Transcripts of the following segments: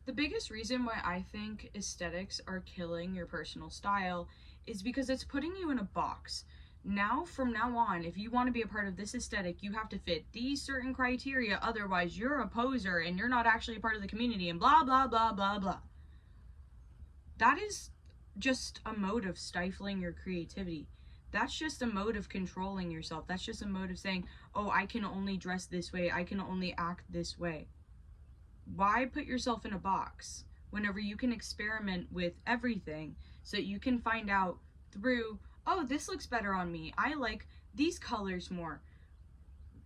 The biggest reason why I think aesthetics are killing your personal style is because it's putting you in a box. Now, from now on, if you want to be a part of this aesthetic, you have to fit these certain criteria, otherwise, you're a poser and you're not actually a part of the community, and blah, blah, blah, blah, blah. That is just a mode of stifling your creativity. That's just a mode of controlling yourself. That's just a mode of saying, oh, I can only dress this way, I can only act this way. Why put yourself in a box whenever you can experiment with everything so that you can find out through, oh, this looks better on me, I like these colors more.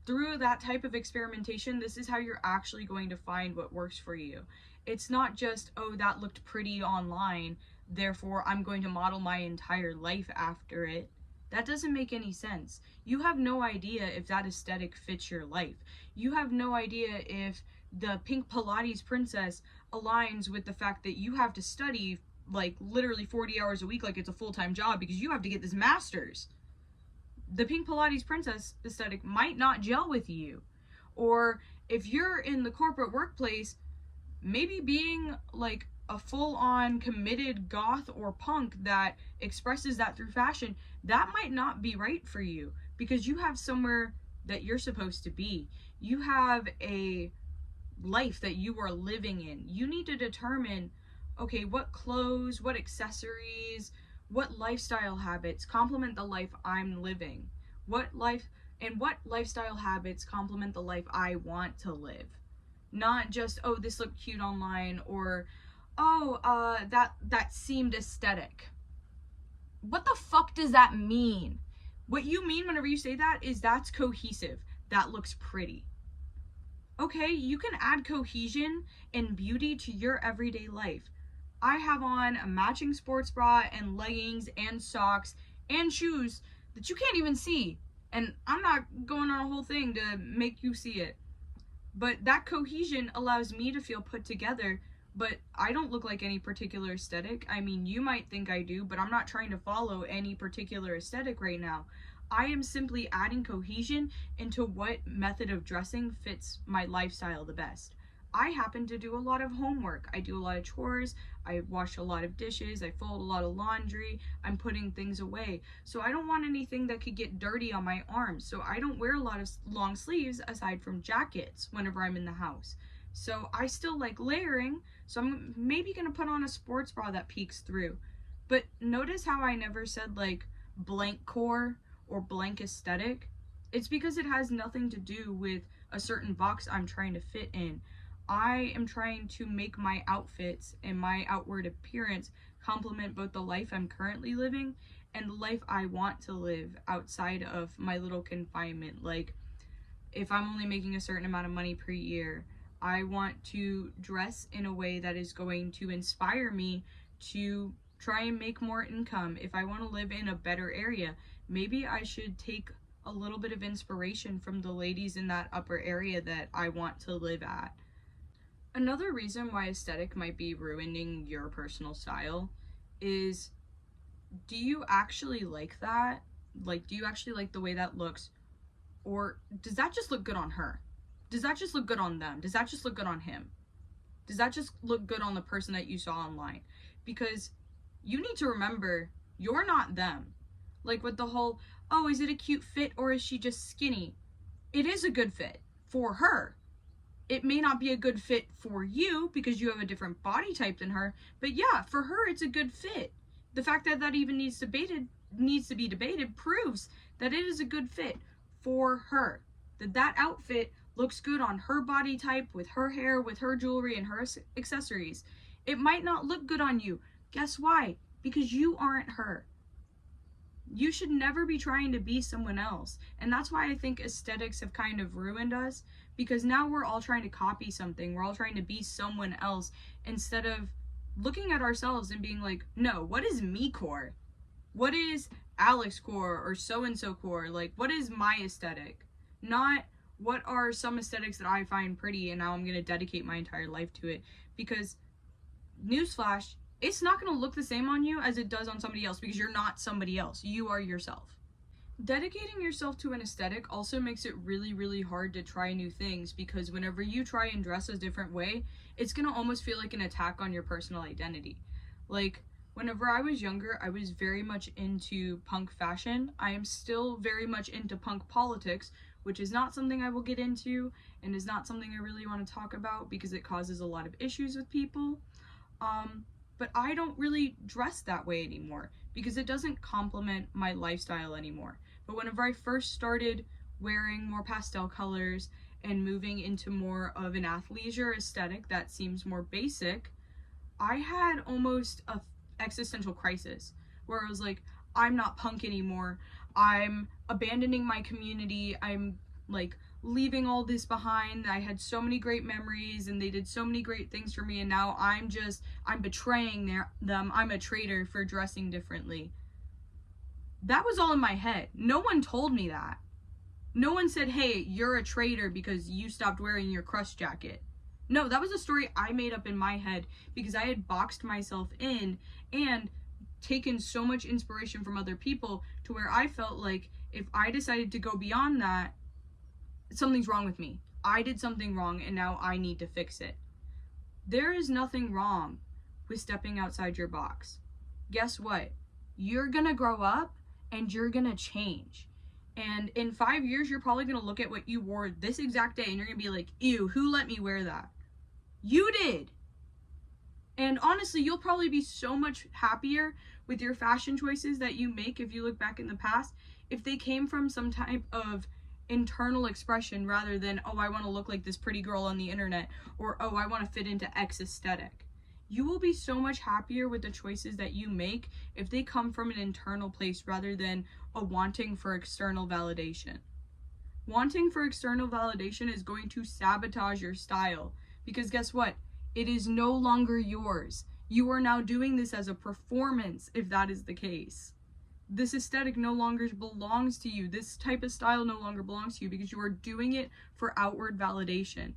Through that type of experimentation, this is how you're actually going to find what works for you. It's not just, oh, that looked pretty online, therefore I'm going to model my entire life after it. That doesn't make any sense. You have no idea if that aesthetic fits your life. You have no idea if the pink Pilates princess aligns with the fact that you have to study like literally 40 hours a week like it's a full-time job because you have to get this master's. The pink Pilates princess aesthetic might not gel with you. Or if you're in the corporate workplace, maybe being like a full-on committed goth or punk that expresses that through fashion, that might not be right for you because you have somewhere that you're supposed to be. You have a life that you are living in. You need to determine, okay, what clothes, what accessories, what lifestyle habits complement the life I'm living. What lifestyle habits complement the life I want to live. Not just, oh, this looked cute online, or oh, that seemed aesthetic. What the fuck does that mean? What you mean whenever you say that is that's cohesive. That looks pretty. Okay, you can add cohesion and beauty to your everyday life. I have on a matching sports bra and leggings and socks and shoes that you can't even see. And I'm not going on a whole thing to make you see it. But that cohesion allows me to feel put together, but I don't look like any particular aesthetic. I mean, you might think I do, but I'm not trying to follow any particular aesthetic right now. I am simply adding cohesion into what method of dressing fits my lifestyle the best. I happen to do a lot of homework. I do a lot of chores. I wash a lot of dishes. I fold a lot of laundry. I'm putting things away. So I don't want anything that could get dirty on my arms. So I don't wear a lot of long sleeves aside from jackets whenever I'm in the house. So I still like layering. So I'm maybe going to put on a sports bra that peeks through. But notice how I never said like blank core or blank aesthetic. It's because it has nothing to do with a certain box I'm trying to fit in. I am trying to make my outfits and my outward appearance complement both the life I'm currently living and the life I want to live outside of my little confinement. Like, if I'm only making a certain amount of money per year, I want to dress in a way that is going to inspire me to try and make more income. If I want to live in a better area, maybe I should take a little bit of inspiration from the ladies in that upper area that I want to live at. Another reason why aesthetic might be ruining your personal style is, do you actually like that? Like, do you actually like the way that looks? Or does that just look good on her? Does that just look good on them? Does that just look good on him? Does that just look good on the person that you saw online? Because you need to remember, you're not them. Like with the whole, oh, is it a cute fit or is she just skinny? It is a good fit for her. It may not be a good fit for you because you have a different body type than her, but yeah, for her it's a good fit. The fact that that even needs to be debated proves that it is a good fit for her. That outfit looks good on her body type, with her hair, with her jewelry and her accessories. It might not look good on you. Guess why? Because you aren't her. You should never be trying to be someone else. And that's why I think aesthetics have kind of ruined us, because now we're all trying to copy something. We're all trying to be someone else instead of looking at ourselves and being like, no, what is me core? What is Alex core or so-and-so core? Like, what is my aesthetic? Not what are some aesthetics that I find pretty and now I'm going to dedicate my entire life to it. Because, newsflash, it's not going to look the same on you as it does on somebody else because you're not somebody else. You are yourself. Dedicating yourself to an aesthetic also makes it really, really hard to try new things, because whenever you try and dress a different way, it's gonna almost feel like an attack on your personal identity. Like, whenever I was younger, I was very much into punk fashion. I am still very much into punk politics, which is not something I will get into and is not something I really want to talk about because it causes a lot of issues with people. Um, but I don't really dress that way anymore because it doesn't complement my lifestyle anymore. But whenever I first started wearing more pastel colors and moving into more of an athleisure aesthetic that seems more basic, I had almost a existential crisis where I was like, I'm not punk anymore. I'm abandoning my community. I'm like leaving all this behind. I had so many great memories and they did so many great things for me, and now I'm betraying them. I'm a traitor for dressing differently. That was all in my head. No one told me that. No one said, hey, you're a traitor because you stopped wearing your crush jacket. No, that was a story I made up in my head because I had boxed myself in and taken so much inspiration from other people to where I felt like if I decided to go beyond that, something's wrong with me. I did something wrong and now I need to fix it. There is nothing wrong with stepping outside your box. Guess what? You're gonna grow up and you're gonna change. And in 5 years, you're probably gonna look at what you wore this exact day and you're gonna be like, ew, who let me wear that? You did. And honestly, you'll probably be so much happier with your fashion choices that you make if you look back in the past, if they came from some type of internal expression rather than, oh, I want to look like this pretty girl on the internet, or oh, I want to fit into X aesthetic. You will be so much happier with the choices that you make if they come from an internal place rather than a wanting for external validation. Wanting for external validation is going to sabotage your style because guess what? It is no longer yours. You are now doing this as a performance if that is the case. This aesthetic no longer belongs to you. This type of style no longer belongs to you because you are doing it for outward validation.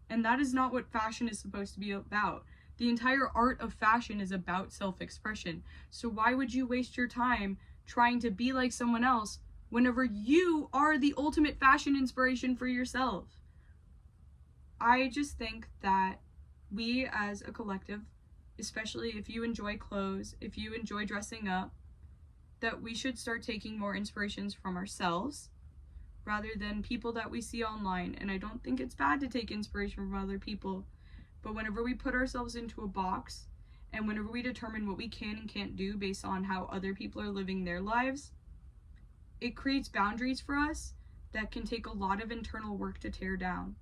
And that is not what fashion is supposed to be about. The entire art of fashion is about self-expression. So why would you waste your time trying to be like someone else whenever you are the ultimate fashion inspiration for yourself? I just think that we as a collective, especially if you enjoy clothes, if you enjoy dressing up, that we should start taking more inspirations from ourselves rather than people that we see online. And I don't think it's bad to take inspiration from other people, but whenever we put ourselves into a box and whenever we determine what we can and can't do based on how other people are living their lives, it creates boundaries for us that can take a lot of internal work to tear down.